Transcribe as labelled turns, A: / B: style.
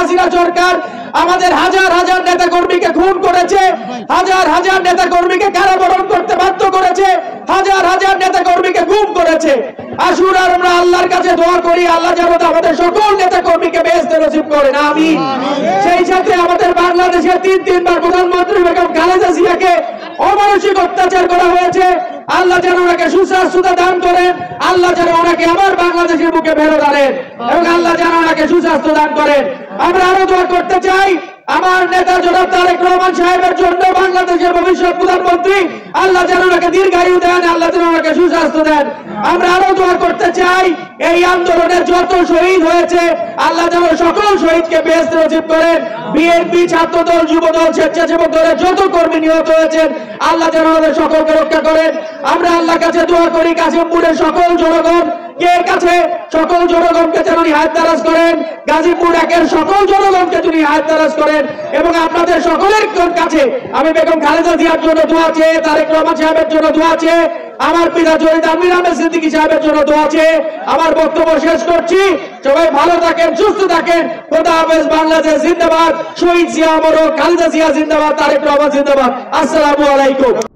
A: হাসিনা সরকার আমাদের হাজার হাজার নেতা কর্মীকে খুন করেছে, হাজার হাজার নেতা কর্মীকে কারাবরণ করতে বাধ্য করেছে, হাজার হাজার নেতা কর্মীকে গুম করেছে। আসুন আর আমরা আল্লাহর কাছে দোয়া করি, আল্লাহ যেন আমাদের সকল নেতা কর্মীকে বেহেশতে নসিব করেন, আমিন। সেই সাথে আমাদের বাংলাদেশের তিনবার প্রধানমন্ত্রী বেগম খালেদা জিয়াকে অমানসিক অত্যাচার করা হয়েছে, আল্লাহ যেন ওনাকে সুস্বাস্থ্য দান করেন, আল্লাহ যেন ওনাকে আবার বাংলাদেশের বুকে ফেরত আনেন এবং আল্লাহ যেন ওনাকে সুস্বাস্থ্য দান করেন। আমরা আরো দোয়া করতে চাই আমার নেতা জনাব তারেক রহমান সাহেবের জন্য, বাংলাদেশের ভবিষ্যৎ প্রধানমন্ত্রী, আল্লাহ যেন ওনাকে দীর্ঘায়ু দেন, আল্লাহ যেন ওনাকে সুস্বাস্থ্য দেন। আমরা আরো দোয়া করতে চাই এই আন্দোলনে যত শহীদ হয়েছে আল্লাহ যেন সকল শহীদকে বেহেশত নসিব করেন। বিএনপি, ছাত্রদল, যুবদল, স্বেচ্ছাসেবক দলের যত কর্মী নিহত হয়েছেন আল্লাহ যেন আমাদের সকলকে রক্ষা করেন। আমরা আল্লাহর কাছে দোয়া করি কাশিমপুরের সকল জনগণ কাছে, সকল জনগণকে যেন হায়াত দারাজ করেন, গাজীপুর একের সকল জনগণকে তিনি হায়াত দারাজ করেন এবং আপনাদের সকলের কাছে আমি বেগম খালেদা জিয়ার জন্য দোয়া চেয়ে, তারেক রহমান সাহেবের জন্য দোয়া চেয়ে, আমার পিতা শহীদ আমির আহমেদ সিদ্দিকী সাহেবের জন্য দোয়া চেয়ে আমার বক্তব্য শেষ করছি। সবাই ভালো থাকেন, সুস্থ থাকেন। খোদা হাফেজ। বাংলাদেশ জিন্দাবাদ। শহীদ জিয়া অমর হোক, খালেদা জিয়া জিন্দাবাদ, তারেক রহমান জিন্দাবাদ। আসসালামু আলাইকুম।